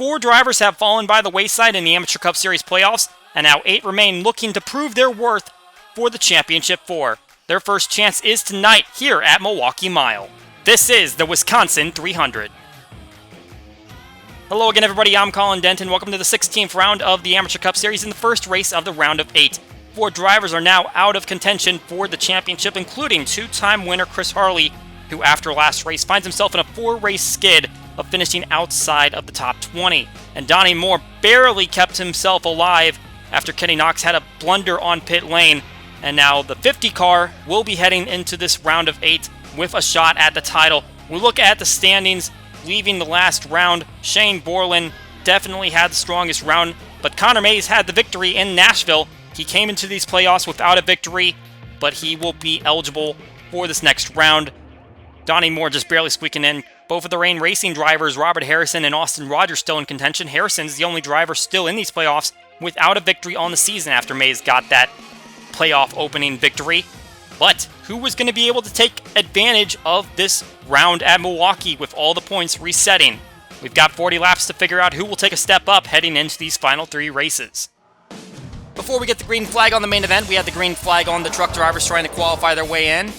4 drivers have fallen by the wayside in the Amateur Cup Series playoffs, and now 8 remain looking to prove their worth for the Championship 4. Their first chance is tonight here at Milwaukee Mile. This is the Wisconsin 300. Hello again, everybody. I'm Colin Denton. Welcome to the 16th round of the Amateur Cup Series in the first race of the round of 8. 4 drivers are now out of contention for the championship, including 2-time winner Chris Harley, who after last race finds himself in a 4-race skid of finishing outside of the top 20. And Donnie Moore barely kept himself alive after Kenny Knox had a blunder on pit lane. And now the 50 car will be heading into this round of 8 with a shot at the title. We look at the standings leaving the last round. Shane Borland definitely had the strongest round, but Connor Mays had the victory in Nashville. He came into these playoffs without a victory, but he will be eligible for this next round. Donnie Moore just barely squeaking in. Both of the Rain Racing drivers, Robert Harrison and Austin Rogers, still in contention. Harrison's the only driver still in these playoffs without a victory on the season after Mays got that playoff opening victory. But who was going to be able to take advantage of this round at Milwaukee with all the points resetting? We've got 40 laps to figure out who will take a step up heading into these final 3 races. Before we get the green flag on the main event, we had the green flag on the truck drivers trying to qualify their way in.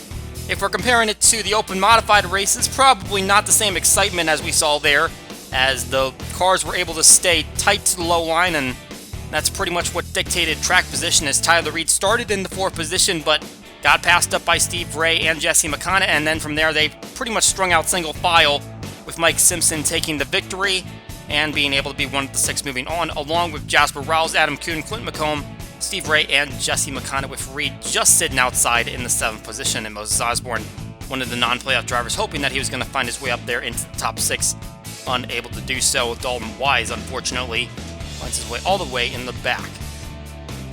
If we're comparing it to the open modified races, probably not the same excitement as we saw there, as the cars were able to stay tight to the low line, and that's pretty much what dictated track position, as Tyler Reed started in the 4th position, but got passed up by Steve Ray and Jesse McConnell, and then from there they pretty much strung out single file, with Mike Simpson taking the victory and being able to be one of the 6 moving on, along with Jasper Rouse, Adam Kuhn, Clint McComb, Steve Ray, and Jesse McConnell, with Reed just sitting outside in the 7th position, and Moses Osborne, one of the non-playoff drivers, hoping that he was going to find his way up there into the top 6, unable to do so. Dalton Wise, unfortunately, finds his way all the way in the back.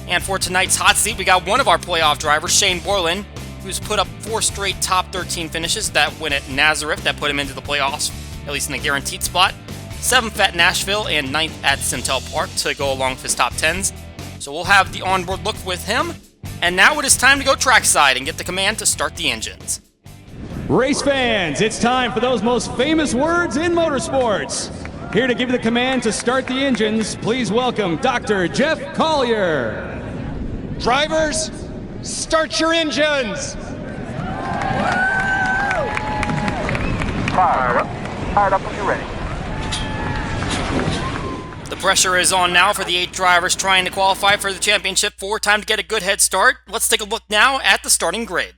And for tonight's hot seat, we got one of our playoff drivers, Shane Borland, who's put up 4 straight top 13 finishes. That win at Nazareth that put him into the playoffs, at least in a guaranteed spot. 7th at Nashville and 9th at Simtel Park to go along with his top 10s. So we'll have the onboard look with him. And now it is time to go trackside and get the command to start the engines. Race fans, it's time for those most famous words in motorsports. Here to give you the command to start the engines, please welcome Dr. Jeff Collier. Drivers, start your engines! Fired up when you're ready. The pressure is on now for the 8 drivers trying to qualify for the Championship 4. Time to get a good head start. Let's take a look now at the starting grid.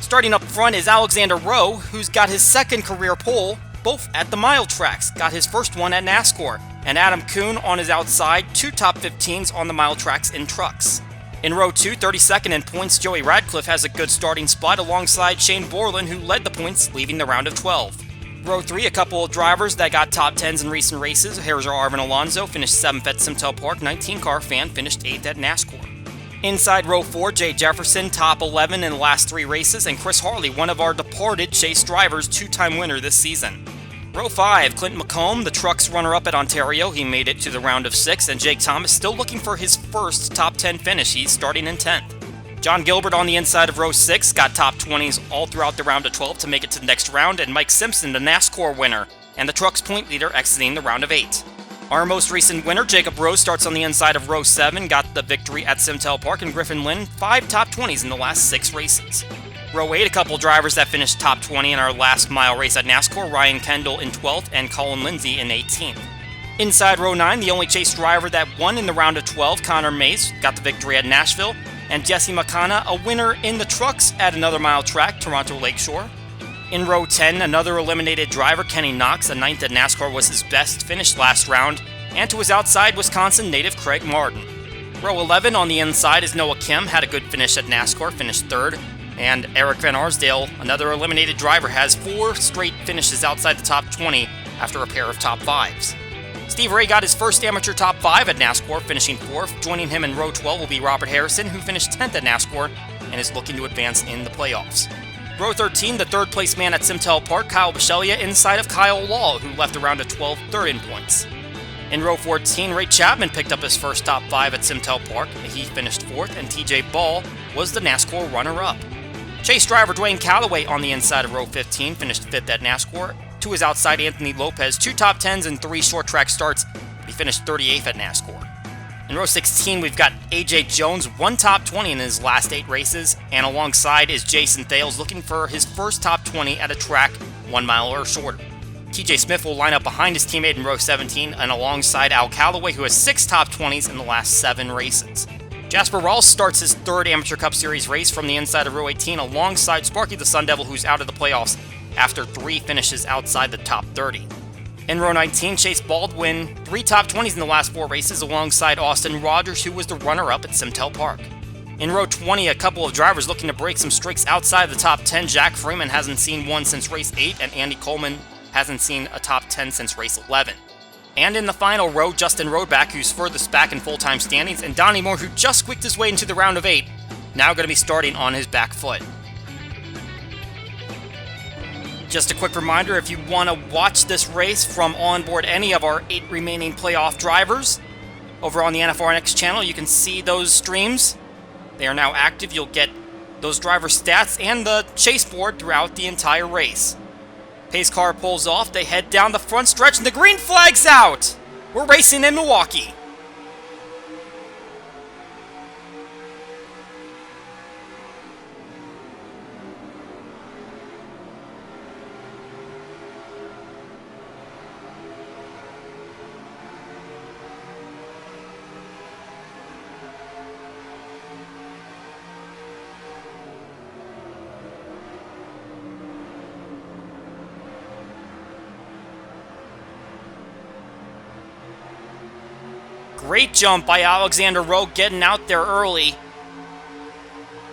Starting up front is Alexander Rowe, who's got his 2nd career pole, both at the mile tracks. Got his first one at NASCAR. And Adam Kuhn on his outside, 2 top 15s on the mile tracks in trucks. In row 2, 32nd in points, Joey Radcliffe has a good starting spot alongside Shane Borland, who led the points, leaving the round of 12. Row 3, a couple of drivers that got top 10s in recent races. Here's our Arvin Alonso, finished 7th at Simtel Park. 19-car fan finished 8th at NASCAR. Inside row 4, Jay Jefferson, top 11 in the last 3 races. And Chris Harley, one of our departed Chase drivers, 2-time winner this season. Row 5, Clint McComb, the truck's runner-up at Ontario. He made it to the round of 6. And Jake Thomas still looking for his first top 10 finish. He's starting in 10th. John Gilbert on the inside of row 6 got top 20s all throughout the round of 12 to make it to the next round, and Mike Simpson, the NASCAR winner, and the truck's point leader exiting the round of 8. Our most recent winner, Jacob Rose, starts on the inside of row 7, got the victory at Simtel Park, and Griffin Lynn, 5 top 20s in the last 6 races. Row 8, a couple drivers that finished top 20 in our last mile race at NASCAR, Ryan Kendall in 12th and Colin Lindsay in 18th. Inside row 9, the only Chase driver that won in the round of 12, Connor Mays, got the victory at Nashville, and Jesse McConnell, a winner in the trucks at another mile track, Toronto Lakeshore. In row 10, another eliminated driver, Kenny Knox, a 9th at NASCAR, was his best finish last round, and to his outside, Wisconsin native Craig Martin. Row 11 on the inside is Noah Kim, had a good finish at NASCAR, finished 3rd, and Eric Van Arsdale, another eliminated driver, has 4 straight finishes outside the top 20 after a pair of top 5s. Steve Ray got his first amateur top 5 at NASCAR, finishing 4th. Joining him in row 12 will be Robert Harrison, who finished 10th at NASCAR and is looking to advance in the playoffs. Row 13, the 3rd place man at Simtel Park, Kyle Bichelia, inside of Kyle Law, who left around a 12th, 3rd in points. In row 14, Ray Chapman picked up his first top 5 at Simtel Park. He finished 4th, and TJ Ball was the NASCAR runner-up. Chase driver Dwayne Callaway on the inside of row 15 finished 5th at NASCAR. to his outside Anthony Lopez, 2 top 10s and 3 short track starts. He finished 38th at NASCAR. In row 16, we've got AJ Jones, 1 top 20 in his last 8 races, and alongside is Jason Thales looking for his first top 20 at a track 1 mile or shorter. TJ Smith will line up behind his teammate in row 17 and alongside Al Callaway, who has 6 top 20s in the last 7 races. Jasper Rawls starts his 3rd Amateur Cup Series race from the inside of row 18 alongside Sparky the Sun Devil, who's out of the playoffs after 3 finishes outside the top 30. In row 19, Chase Baldwin, 3 top 20s in the last 4 races alongside Austin Rogers, who was the runner-up at Simtel Park. In row 20, a couple of drivers looking to break some streaks outside the top 10. Jack Freeman hasn't seen one since race 8, and Andy Coleman hasn't seen a top 10 since race 11. And in the final row, Justin Roadback, who's furthest back in full-time standings, and Donnie Moore, who just squeaked his way into the round of 8, now going to be starting on his back foot. Just a quick reminder, if you want to watch this race from onboard any of our 8 remaining playoff drivers, over on the NFRN channel, you can see those streams. They are now active. You'll get those driver stats and the chase board throughout the entire race. Pace car pulls off, they head down the front stretch, and the green flag's out! We're racing in Milwaukee. Great jump by Alexander Rowe, getting out there early.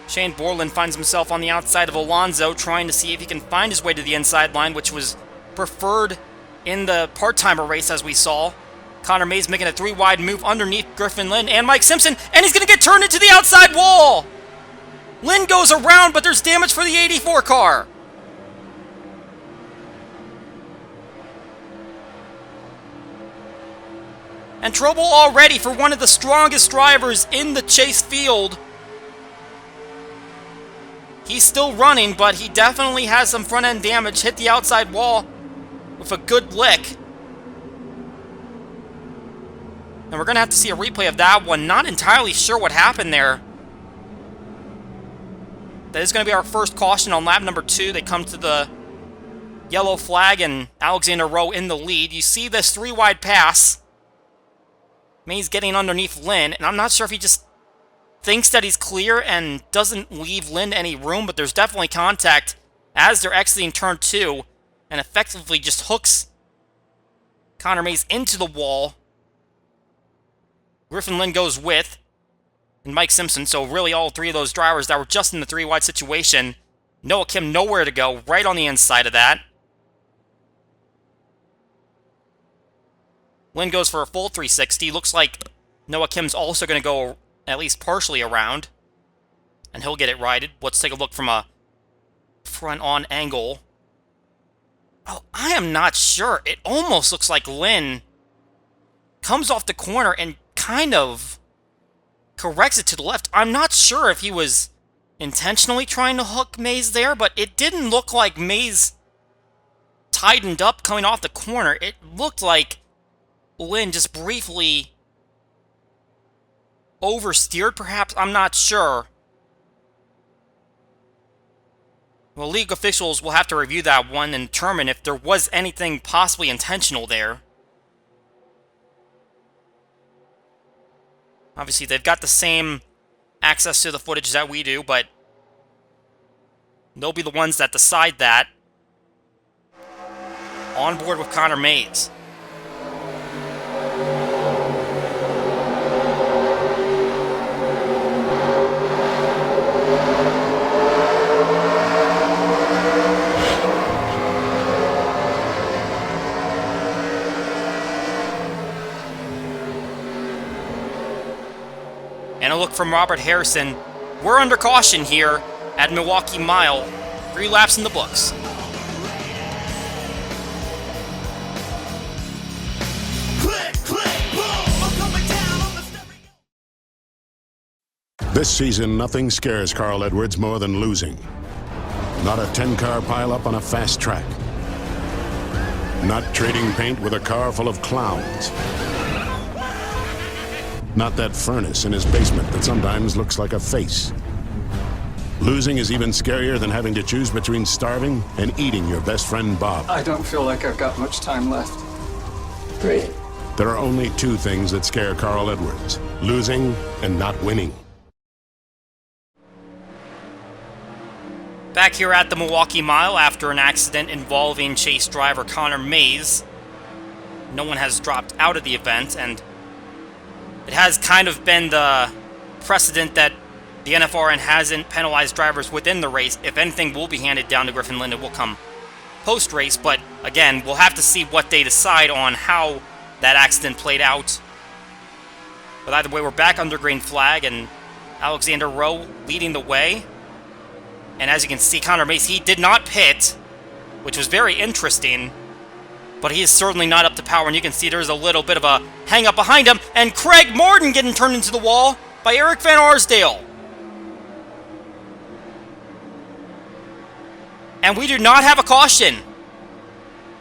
Shane Borland finds himself on the outside of Alonso, trying to see if he can find his way to the inside line, which was preferred in the part-timer race, as we saw. Connor Mays making a 3-wide move underneath Griffin Lynn and Mike Simpson, and he's going to get turned into the outside wall! Lynn goes around, but there's damage for the 84 car. And trouble already for one of the strongest drivers in the chase field. He's still running, but he definitely has some front-end damage. Hit the outside wall with a good lick. And we're going to have to see a replay of that one. Not entirely sure what happened there. That is going to be our first caution on lap number 2. They come to the yellow flag, and Alexander Rowe in the lead. You see this 3-wide pass. Mays getting underneath Lynn, and I'm not sure if he just thinks that he's clear and doesn't leave Lynn any room, but there's definitely contact as they're exiting turn 2, and effectively just hooks Connor Mays into the wall. Griffin Lynn goes with, and Mike Simpson, so really all 3 of those drivers that were just in the 3-wide situation. Noah Kim nowhere to go, right on the inside of that. Lynn goes for a full 360. Looks like Noah Kim's also going to go at least partially around. And he'll get it righted. Let's take a look from a front-on angle. Oh, I am not sure. It almost looks like Lynn comes off the corner and kind of corrects it to the left. I'm not sure if he was intentionally trying to hook Mays there, but it didn't look like Mays tightened up coming off the corner. It looked like Lynn just briefly oversteered, perhaps? I'm not sure. Well, league officials will have to review that one and determine if there was anything possibly intentional there. Obviously, they've got the same access to the footage that we do, but they'll be the ones that decide that. On board with Connor Mays. And a look from Robert Harrison. We're under caution here at Milwaukee Mile. 3 laps in the books. This season, nothing scares Carl Edwards more than losing. Not a 10-car pileup on a fast track. Not trading paint with a car full of clowns. Not that furnace in his basement that sometimes looks like a face. Losing is even scarier than having to choose between starving and eating your best friend Bob. I don't feel like I've got much time left. Great. There are only two things that scare Carl Edwards: losing and not winning. Back here at the Milwaukee Mile after an accident involving chase driver Connor Mays. No one has dropped out of the event, and it has kind of been the precedent that the NFRN hasn't penalized drivers within the race. If anything will be handed down to Griffin Lind, it will come post-race, but again, we'll have to see what they decide on how that accident played out. But either way, we're back under green flag, and Alexander Rowe leading the way. And as you can see, Connor Mays, he did not pit, which was very interesting, but he is certainly not up to power, and you can see there's a little bit of a hang-up behind him, and Craig Martin getting turned into the wall by Eric Van Arsdale. And we do not have a caution.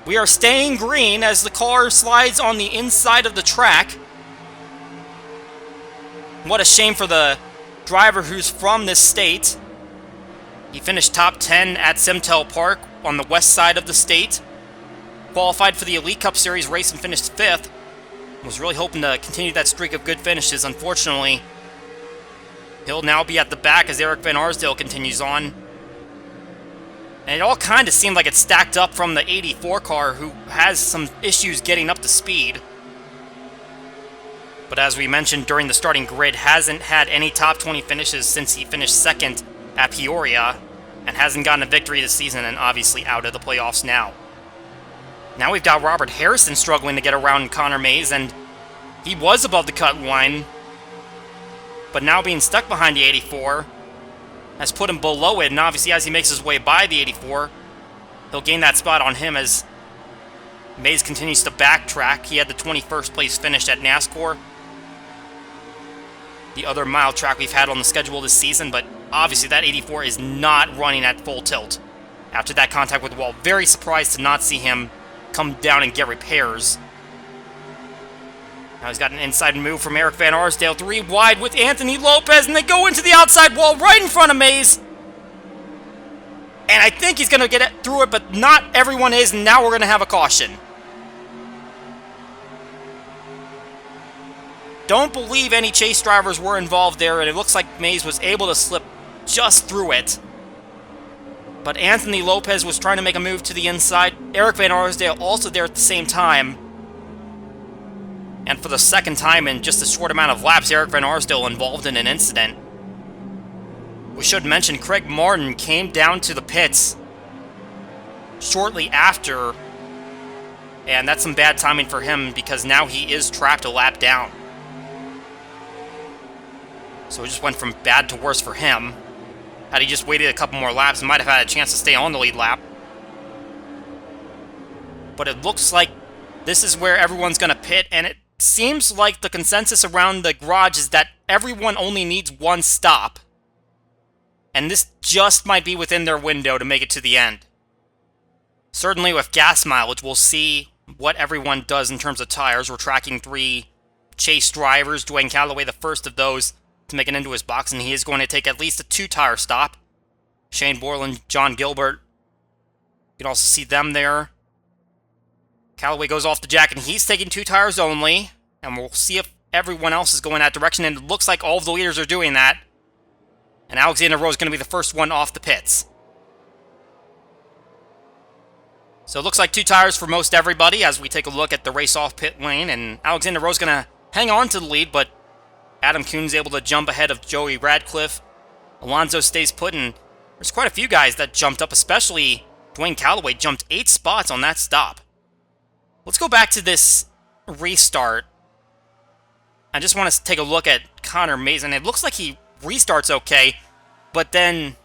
We are staying green as the car slides on the inside of the track. What a shame for the driver who's from this state. He finished top 10 at Simtel Park on the west side of the state. Qualified for the Elite Cup Series race and finished 5th. Was really hoping to continue that streak of good finishes. Unfortunately, he'll now be at the back as Eric Van Arsdale continues on. And it all kind of seemed like it stacked up from the 84 car, who has some issues getting up to speed. But as we mentioned during the starting grid, hasn't had any top 20 finishes since he finished 2nd at Peoria, and hasn't gotten a victory this season, and obviously out of the playoffs now. Now we've got Robert Harrison struggling to get around Connor Mays, and he was above the cut line, but now being stuck behind the 84 has put him below it, and obviously as he makes his way by the 84, he'll gain that spot on him as Mays continues to backtrack. He had the 21st place finish at NASCAR, the other mile track we've had on the schedule this season, but obviously that 84 is not running at full tilt. After that contact with the wall, very surprised to not see him come down and get repairs. Now he's got an inside move from Eric Van Arsdale, 3 wide with Anthony Lopez, and they go into the outside wall right in front of Mays. And I think he's going to get through it, but not everyone is, and now we're going to have a caution. Don't believe any chase drivers were involved there, and it looks like Mays was able to slip just through it. But Anthony Lopez was trying to make a move to the inside. Eric Van Arsdale also there at the same time. And for the second time in just a short amount of laps, Eric Van Arsdale involved in an incident. We should mention Craig Martin came down to the pits shortly after, and that's some bad timing for him because now he is trapped a lap down. So it just went from bad to worse for him. Had he just waited a couple more laps, he might have had a chance to stay on the lead lap. But it looks like this is where everyone's going to pit, and it seems like the consensus around the garage is that everyone only needs one stop. And this just might be within their window to make it to the end. Certainly with gas mileage, we'll see what everyone does in terms of tires. We're tracking 3 chase drivers. Dwayne Callaway, the first of those to make it into his box, and he is going to take at least a 2-tire stop. Shane Borland, John Gilbert. You can also see them there. Callaway goes off the jack, and he's taking 2 tires only. And we'll see if everyone else is going that direction, and it looks like all of the leaders are doing that. And Alexander Rowe is going to be the first one off the pits. So it looks like 2 tires for most everybody as we take a look at the race off pit lane. And Alexander Rowe is going to hang on to the lead, but Adam Kuhn's able to jump ahead of Joey Radcliffe. Alonso stays put, and there's quite a few guys that jumped up, especially Dwayne Callaway jumped 8 spots on that stop. Let's go back to this restart. I just want to take a look at Connor Mays, and it looks like he restarts okay, but then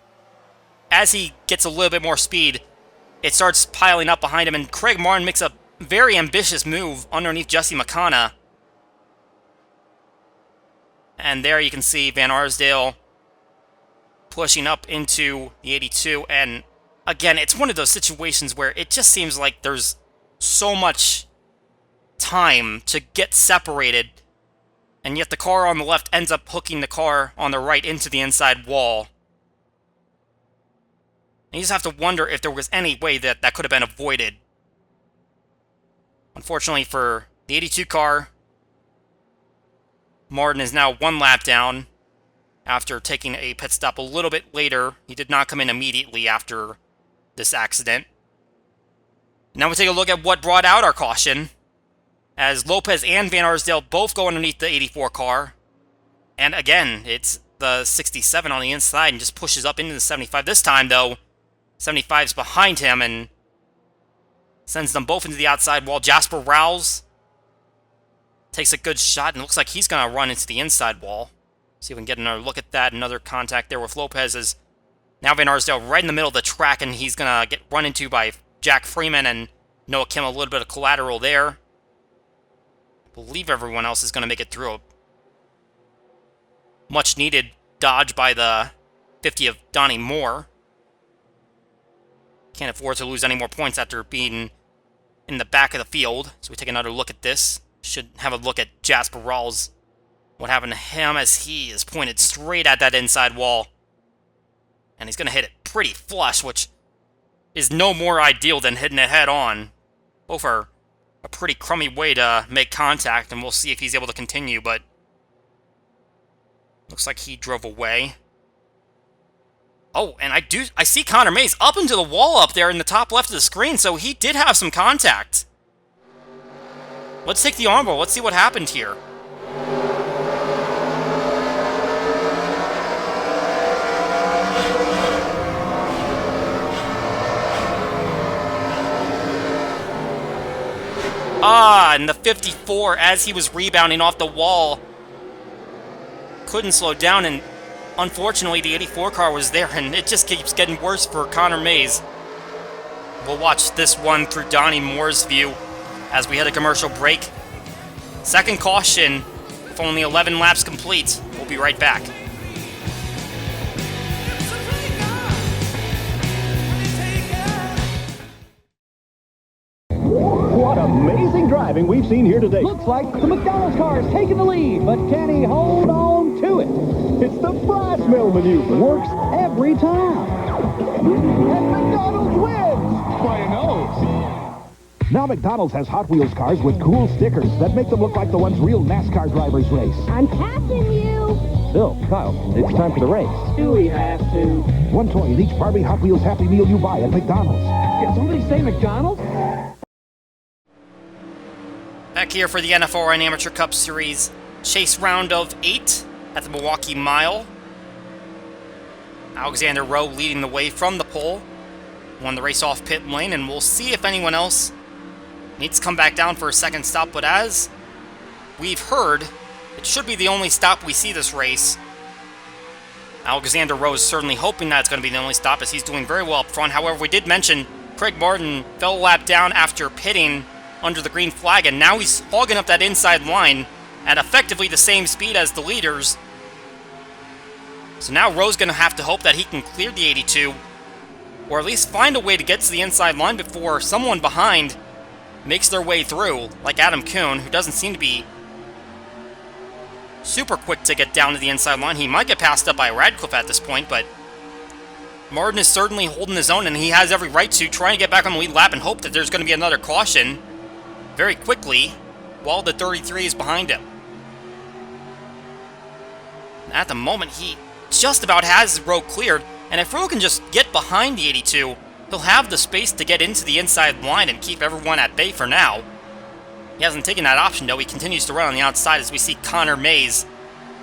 as he gets a little bit more speed, it starts piling up behind him, and Craig Martin makes a very ambitious move underneath Jesse McConna. And there you can see Van Arsdale pushing up into the 82, and again, it's one of those situations where it just seems like there's so much time to get separated, and yet the car on the left ends up hooking the car on the right into the inside wall. And you just have to wonder if there was any way that that could have been avoided. Unfortunately for the 82 car, Martin is now 1 lap down after taking a pit stop a little bit later. He did not come in immediately after this accident. Now we take a look at what brought out our caution, as Lopez and Van Arsdale both go underneath the 84 car. And again, it's the 67 on the inside and just pushes up into the 75. This time, though, 75's behind him and sends them both into the outside wall. Jasper Rouse takes a good shot and looks like he's going to run into the inside wall. See if we can get another look at that. Another contact there with Lopez is now Van Arsdale right in the middle of the track, and he's going to get run into by Jack Freeman and Noah Kim. A little bit of collateral there. I believe everyone else is going to make it through. A much needed dodge by the 50 of Donnie Moore. Can't afford to lose any more points after being in the back of the field. So we take another look at this. Should have a look at Jasper Rawls. What happened to him as he is pointed straight at that inside wall. And he's going to hit it pretty flush, which is no more ideal than hitting it head on. Both are a pretty crummy way to make contact, and we'll see if he's able to continue, but looks like he drove away. Oh, and I see Connor Mays up into the wall up there in the top left of the screen, so he did have some contact. Let's take the onboard. Let's see what happened here. And the 54, as he was rebounding off the wall, couldn't slow down, and unfortunately the 84 car was there, and it just keeps getting worse for Connor Mays. We'll watch this one through Donnie Moore's view as we hit a commercial break. Second caution, with only 11 laps complete. We'll be right back. What amazing driving we've seen here today. Looks like the McDonald's car is taking the lead, but can he hold on to it? It's the fry smell maneuver. Works every time. And McDonald's wins by a nose. Now McDonald's has Hot Wheels cars with cool stickers that make them look like the ones real NASCAR drivers race. I'm catching you. Bill, Kyle, it's time for the race. Do we have to? One toy in each Barbie Hot Wheels Happy Meal you buy at McDonald's. Did somebody say McDonald's? Back here for the NFRN Amateur Cup Series chase round of 8 at the Milwaukee Mile. Alexander Rowe leading the way from the pole. Won the race off pit lane, and we'll see if anyone else needs to come back down for a second stop. But as we've heard, it should be the only stop we see this race. Alexander Rowe is certainly hoping that it's going to be the only stop, as he's doing very well up front. However, we did mention Craig Martin fell a lap down after pitting under the green flag, and now he's hogging up that inside line at effectively the same speed as the leaders. So now Rowe's going to have to hope that he can clear the 82, or at least find a way to get to the inside line before someone behind makes their way through, like Adam Kuhn, who doesn't seem to be super quick to get down to the inside line. He might get passed up by Radcliffe at this point, but Martin is certainly holding his own, and he has every right to try and get back on the lead lap and hope that there's going to be another caution very quickly while the 33 is behind him. At the moment, he just about has Rowe cleared, and if Rowe can just get behind the 82, he'll have the space to get into the inside line and keep everyone at bay for now. He hasn't taken that option, though. He continues to run on the outside as we see Connor Mays,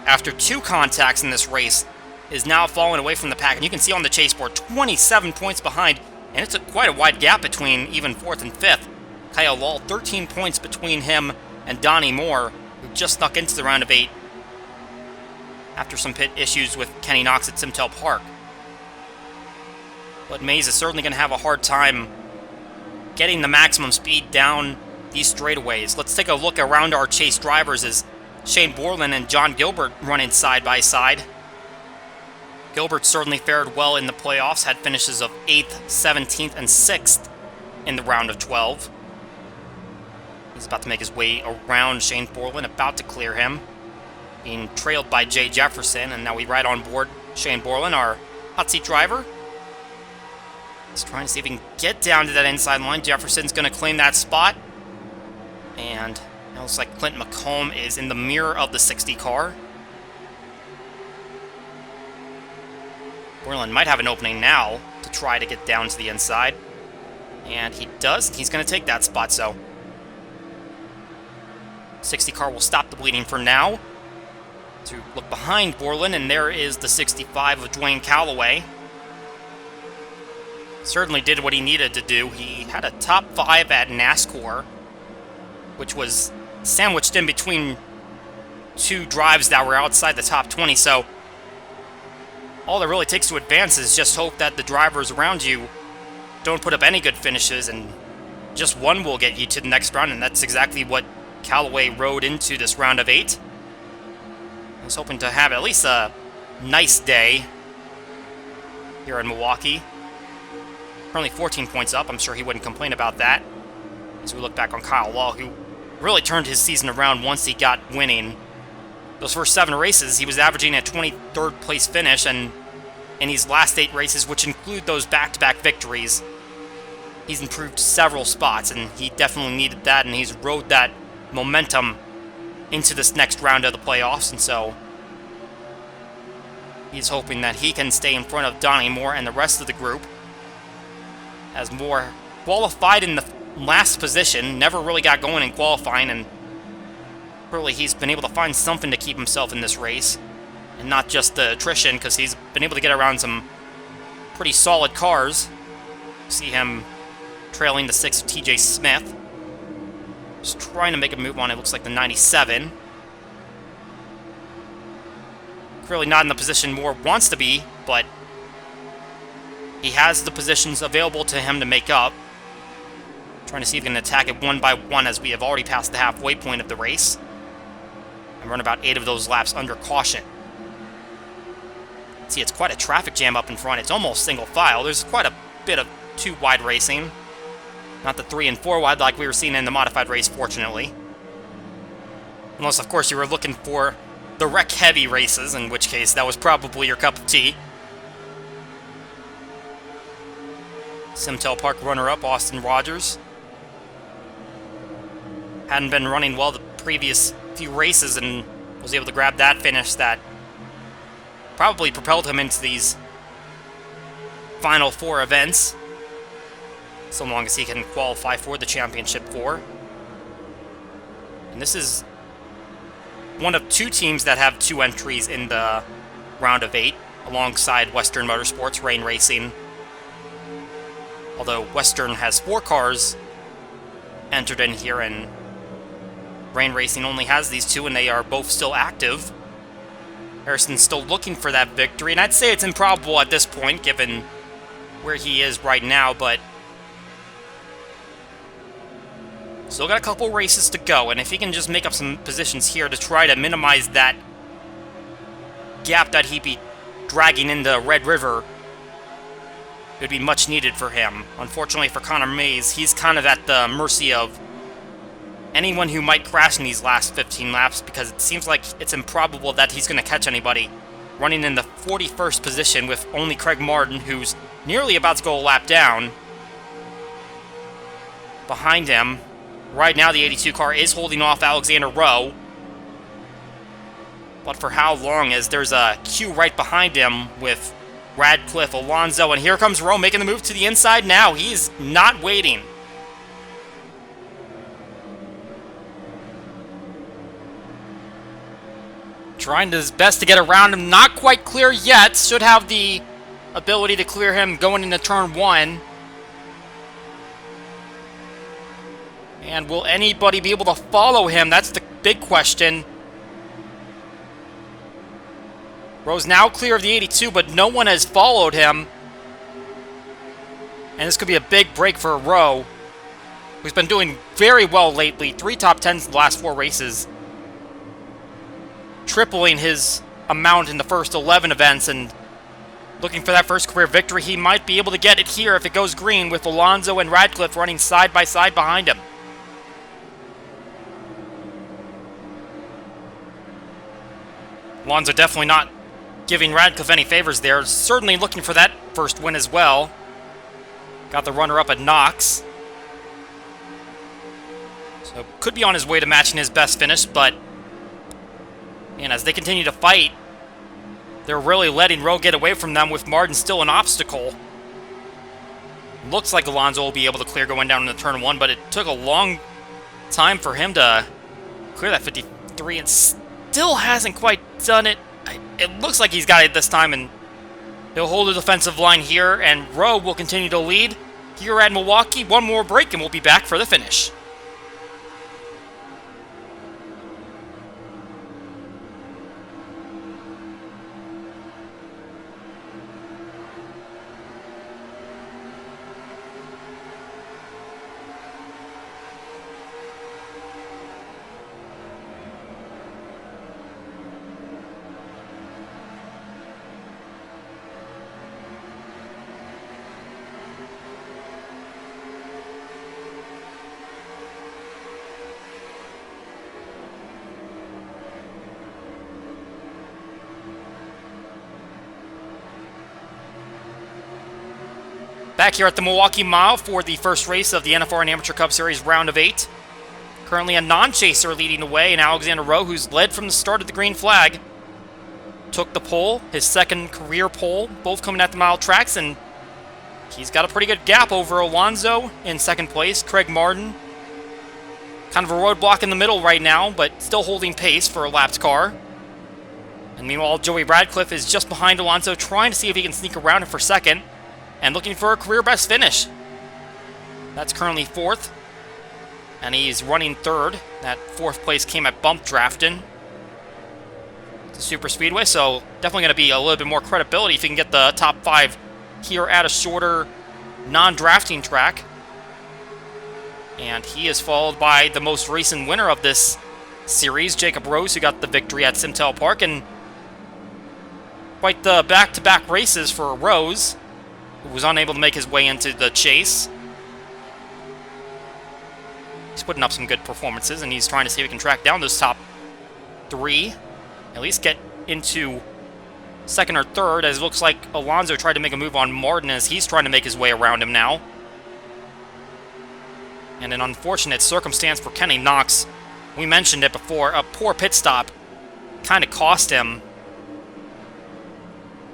after 2 contacts in this race, is now falling away from the pack. And you can see on the chase board, 27 points behind, and it's quite a wide gap between even 4th and 5th. Kyle Lall, 13 points between him and Donnie Moore, who just snuck into the round of 8 after some pit issues with Kenny Knox at Simtel Park. But Mays is certainly going to have a hard time getting the maximum speed down these straightaways. Let's take a look around our chase drivers as Shane Borland and John Gilbert running side by side. Gilbert certainly fared well in the playoffs, had finishes of 8th, 17th, and 6th in the round of 12. He's about to make his way around Shane Borland, about to clear him. Being trailed by Jay Jefferson, and now we ride on board Shane Borland, our hot seat driver. He's trying to see if he can get down to that inside line. Jefferson's going to claim that spot. And it looks like Clint McComb is in the mirror of the 60 car. Borland might have an opening now to try to get down to the inside. And he does. He's going to take that spot, so 60 car will stop the bleeding for now. To look behind Borland, and there is the 65 of Dwayne Callaway. Certainly did what he needed to do. He had a top 5 at NASCAR, which was sandwiched in between 2 drives that were outside the top 20, so all it really takes to advance is just hope that the drivers around you don't put up any good finishes, and just one will get you to the next round, and that's exactly what Callaway rode into this round of 8. I was hoping to have at least a nice day here in Milwaukee. Currently 14 points up. I'm sure he wouldn't complain about that. As we look back on Kyle Law, who really turned his season around once he got winning. Those first 7 races, he was averaging a 23rd place finish, and in these last 8 races, which include those back-to-back victories, he's improved several spots, and he definitely needed that, and he's rode that momentum into this next round of the playoffs, and so he's hoping that he can stay in front of Donnie Moore and the rest of the group, as Moore qualified in the last position, never really got going in qualifying, and really he's been able to find something to keep himself in this race, and not just the attrition, because he's been able to get around some pretty solid cars. See him trailing the 6 of TJ Smith. Just trying to make a move on, it looks like the 97. Clearly not in the position Moore wants to be, but he has the positions available to him to make up. Trying to see if he can attack it one by one, as we have already passed the halfway point of the race. And run about 8 of those laps under caution. See, it's quite a traffic jam up in front. It's almost single file. There's quite a bit of 2-wide racing. Not the 3 and 4 wide like we were seeing in the modified race, fortunately. Unless, of course, you were looking for the wreck-heavy races, in which case that was probably your cup of tea. Simtel Park runner-up, Austin Rogers. Hadn't been running well the previous few races, and was able to grab that finish that probably propelled him into these final 4 events, so long as he can qualify for the Championship 4. And this is one of 2 teams that have 2 entries in the round of 8, alongside Western Motorsports, Rain Racing. Although Western has 4 cars entered in here, and Rain Racing only has these 2, and they are both still active. Harrison's still looking for that victory, and I'd say it's improbable at this point, given where he is right now, but still got a couple races to go, and if he can just make up some positions here to try to minimize that gap that he'd be dragging into Red River, it would be much needed for him. Unfortunately for Connor Mays, he's kind of at the mercy of anyone who might crash in these last 15 laps, because it seems like it's improbable that he's going to catch anybody. Running in the 41st position with only Craig Martin, who's nearly about to go a lap down. Behind him, right now the 82 car is holding off Alexander Rowe. But for how long, as there's a queue right behind him with Radcliffe, Alonso, and here comes Rowe making the move to the inside now. He's not waiting. Trying his best to get around him. Not quite clear yet. Should have the ability to clear him going into turn 1. And will anybody be able to follow him? That's the big question. Rowe's now clear of the 82, but no one has followed him. And this could be a big break for Rowe, who's been doing very well lately. 3 top 10s in the last 4 races. Tripling his amount in the first 11 events, and looking for that first career victory. He might be able to get it here if it goes green, with Alonso and Radcliffe running side by side behind him. Alonso definitely not giving Radcliffe any favors there. Certainly looking for that first win as well. Got the runner-up at Knox. So could be on his way to matching his best finish, but and as they continue to fight, they're really letting Rowe get away from them with Martin still an obstacle. Looks like Alonso will be able to clear going down into turn 1, but it took a long time for him to clear that 53 and still hasn't quite done it. It looks like he's got it this time, and he'll hold the defensive line here, and Rowe will continue to lead here at Milwaukee. One more break, and we'll be back for the finish. Back here at the Milwaukee Mile for the first race of the NFRN Amateur Cup Series round of 8. Currently a non-chaser leading the way, and Alexander Rowe, who's led from the start of the green flag, took the pole, his second career pole, both coming at the mile tracks, and he's got a pretty good gap over Alonso in second place. Craig Martin, kind of a roadblock in the middle right now, but still holding pace for a lapped car. And meanwhile, Joey Radcliffe is just behind Alonso, trying to see if he can sneak around him for second, and looking for a career best finish. That's currently fourth, and he's running third. That fourth place came at bump drafting. It's a super speedway, so definitely going to be a little bit more credibility if you can get the top 5 here at a shorter non-drafting track. And he is followed by the most recent winner of this series, Jacob Rose, who got the victory at Simtel Park. And quite the back-to-back races for Rose, who was unable to make his way into the chase. He's putting up some good performances, and he's trying to see if he can track down those top 3. At least get into second or third, as it looks like Alonso tried to make a move on Martin as he's trying to make his way around him now. And an unfortunate circumstance for Kenny Knox. We mentioned it before, a poor pit stop kind of cost him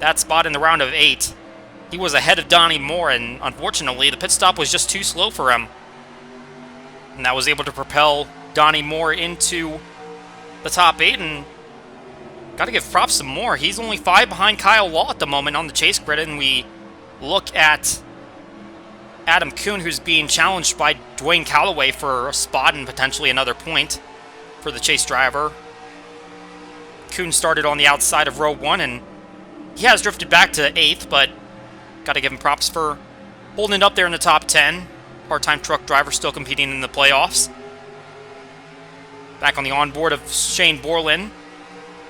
that spot in the round of 8. He was ahead of Donnie Moore, and unfortunately, the pit stop was just too slow for him. And that was able to propel Donnie Moore into the top 8, and got to give props some more. He's only 5 behind Kyle Law at the moment on the chase grid, and we look at Adam Kuhn, who's being challenged by Dwayne Callaway for a spot and potentially another point for the chase driver. Kuhn started on the outside of row 1, and he has drifted back to 8th, but got to give him props for holding it up there in the top 10. Part-time truck driver still competing in the playoffs. Back on the onboard of Shane Borland,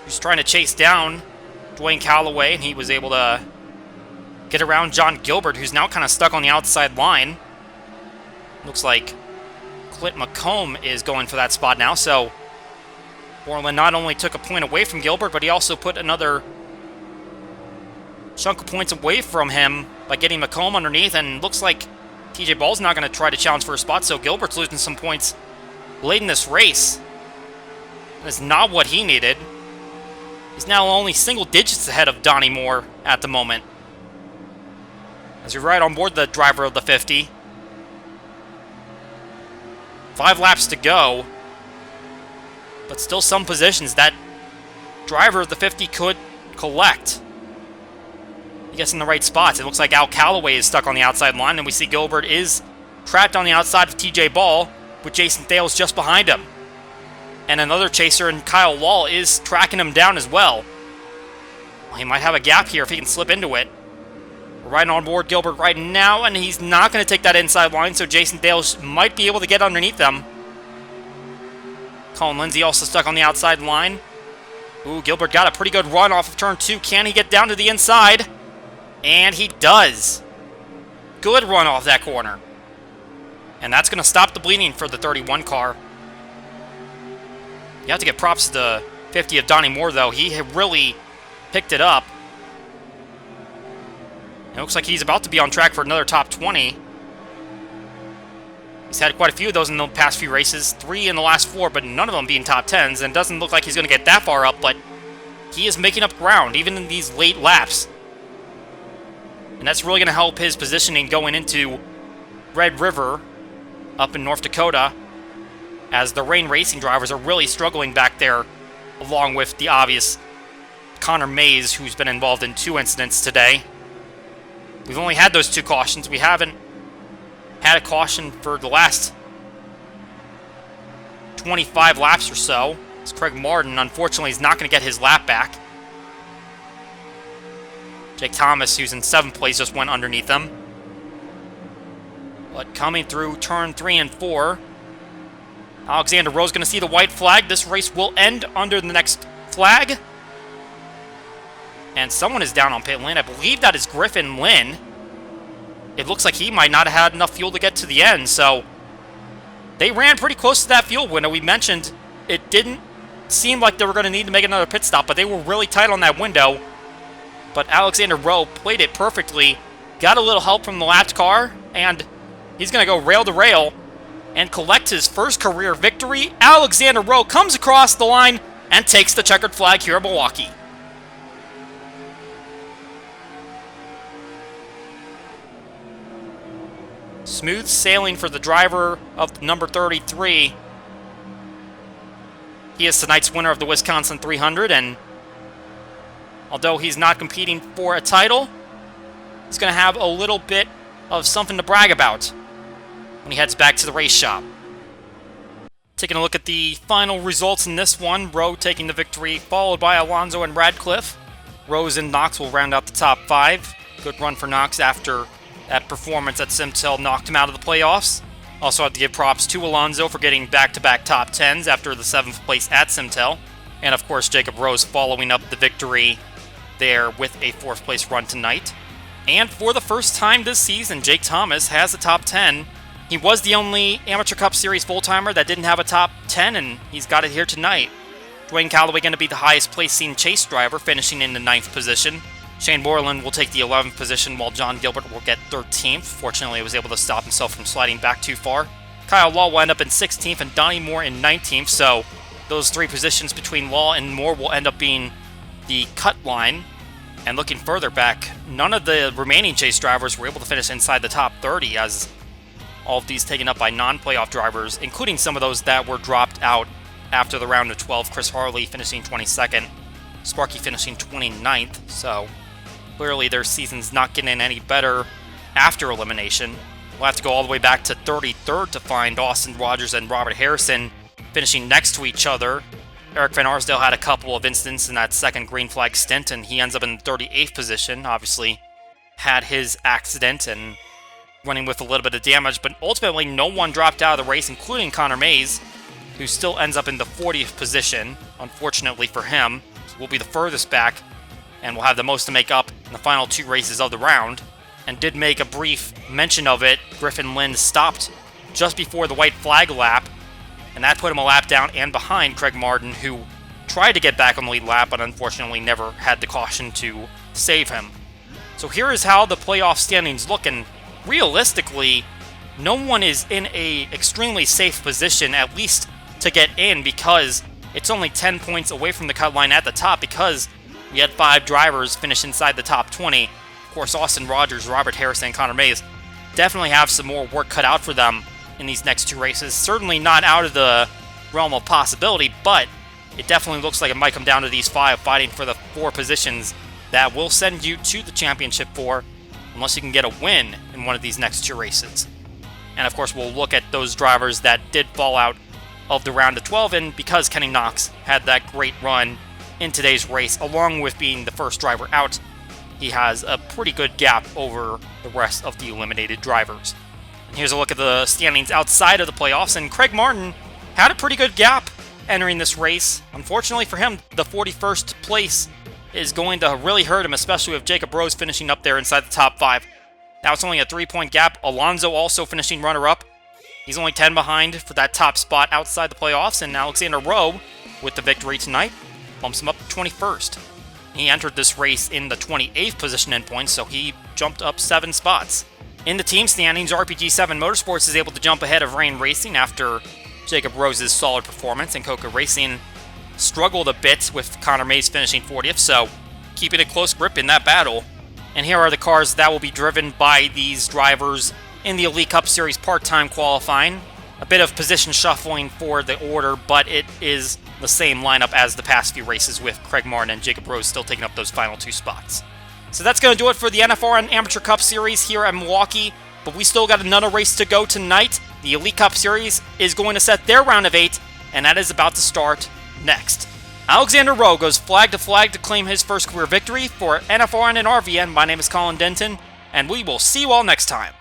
who's trying to chase down Dwayne Callaway, and he was able to get around John Gilbert, who's now kind of stuck on the outside line. Looks like Clint McComb is going for that spot now, so Borland not only took a point away from Gilbert, but he also put another chunk of points away from him by getting McComb underneath, and looks like TJ Ball's not going to try to challenge for a spot, so Gilbert's losing some points late in this race. That's not what he needed. He's now only single digits ahead of Donnie Moore at the moment, as we ride on board the driver of the 50. 5 laps to go, but still some positions that driver of the 50 could collect. He gets in the right spots. It looks like Al Callaway is stuck on the outside line, and we see Gilbert is trapped on the outside of TJ Ball, with Jason Thales just behind him. And another chaser, and Kyle Law, is tracking him down as well. He might have a gap here if he can slip into it. We're riding on board Gilbert right now, and he's not going to take that inside line, so Jason Thales might be able to get underneath them. Colin Lindsay also stuck on the outside line. Ooh, Gilbert got a pretty good run off of turn 2. Can he get down to the inside? And he does. Good run off that corner. And that's going to stop the bleeding for the 31 car. You have to give props to 50 of Donnie Moore, though. He had really picked it up. It looks like he's about to be on track for another top 20. He's had quite a few of those in the past few races. 3 in the last 4, but none of them being top 10s. And it doesn't look like he's going to get that far up, but he is making up ground, even in these late laps. And that's really going to help his positioning going into Red River up in North Dakota, as the Rain Racing drivers are really struggling back there, along with the obvious Connor Mays, who's been involved in 2 incidents today. We've only had those 2 cautions. We haven't had a caution for the last 25 laps or so. It's Craig Martin. Unfortunately, he's not going to get his lap back. Jake Thomas, who's in 7th place, just went underneath him. But coming through turn 3 and 4, Alexander Rowe's going to see the white flag. This race will end under the next flag. And someone is down on pit lane. I believe that is Griffin Lynn. It looks like he might not have had enough fuel to get to the end, so they ran pretty close to that fuel window. We mentioned it didn't seem like they were going to need to make another pit stop, but they were really tight on that window. But Alexander Rowe played it perfectly, got a little help from the lapped car, and he's going to go rail to rail and collect his first career victory. Alexander Rowe comes across the line and takes the checkered flag here in Milwaukee. Smooth sailing for the driver of number 33. He is tonight's winner of the Wisconsin 300, and although he's not competing for a title, he's going to have a little bit of something to brag about when he heads back to the race shop. Taking a look at the final results in this one, Rowe taking the victory, followed by Alonso and Radcliffe. Rose and Knox will round out the top 5. Good run for Knox after that performance at Simtel knocked him out of the playoffs. Also have to give props to Alonso for getting back-to-back top 10s after the 7th place at Simtel. And of course, Jacob Rose following up the victory there with a 4th place run tonight. And for the first time this season, Jake Thomas has a top 10. He was the only Amateur Cup Series full-timer that didn't have a top 10, and he's got it here tonight. Dwayne Callaway going to be the highest placing chase driver, finishing in the 9th position. Shane Borland will take the 11th position, while John Gilbert will get 13th. Fortunately, he was able to stop himself from sliding back too far. Kyle Law will end up in 16th, and Donnie Moore in 19th, so those 3 positions between Law and Moore will end up being the cut line. And looking further back, none of the remaining chase drivers were able to finish inside the top 30, as all of these taken up by non-playoff drivers, including some of those that were dropped out after the round of 12. Chris Harley finishing 22nd, Sparky finishing 29th, so clearly their season's not getting any better after elimination. We'll have to go all the way back to 33rd to find Austin Rogers and Robert Harrison finishing next to each other. Eric Van Arsdale had a couple of incidents in that second green flag stint, and he ends up in the 38th position. Obviously had his accident and running with a little bit of damage, but ultimately no one dropped out of the race, including Connor Mays, who still ends up in the 40th position, unfortunately for him. So we'll be the furthest back, and we'll have the most to make up in the final 2 races of the round. And did make a brief mention of it, Griffin Lynn stopped just before the white flag lap, and that put him a lap down and behind Craig Martin, who tried to get back on the lead lap, but unfortunately never had the caution to save him. So here is how the playoff standings look, and realistically, no one is in a extremely safe position, at least to get in, because it's only 10 points away from the cut line at the top, because we had 5 drivers finish inside the top 20. Of course, Austin Rogers, Robert Harrison, and Connor Mays definitely have some more work cut out for them in these next 2 races. Certainly not out of the realm of possibility, but it definitely looks like it might come down to these 5 fighting for the 4 positions that will send you to the championship 4, unless you can get a win in one of these next 2 races. And of course, we'll look at those drivers that did fall out of the round of 12, and because Kenny Knox had that great run in today's race, along with being the first driver out, he has a pretty good gap over the rest of the eliminated drivers. And here's a look at the standings outside of the playoffs, and Craig Martin had a pretty good gap entering this race. Unfortunately for him, the 41st place is going to really hurt him, especially with Jacob Rose finishing up there inside the top 5. Now it's only a 3-point gap. Alonso also finishing runner-up. He's only 10 behind for that top spot outside the playoffs, and Alexander Rowe with the victory tonight. bumps him up to 21st. He entered this race in the 28th position in points, so he jumped up 7 spots. In the team standings, RPG7 Motorsports is able to jump ahead of Rain Racing after Jacob Rose's solid performance, and Coca Racing struggled a bit with Connor Mays finishing 40th, so keeping a close grip in that battle. And here are the cars that will be driven by these drivers in the Elite Cup Series part-time qualifying. A bit of position shuffling for the order, but it is the same lineup as the past few races, with Craig Martin and Jacob Rose still taking up those final 2 spots. So that's going to do it for the NFRN Amateur Cup Series here at Milwaukee, but we still got another race to go tonight. The Elite Cup Series is going to set their round of 8, and that is about to start next. Alexander Rowe goes flag to claim his first career victory. For NFRN and RVN, my name is Colin Denton, and we will see you all next time.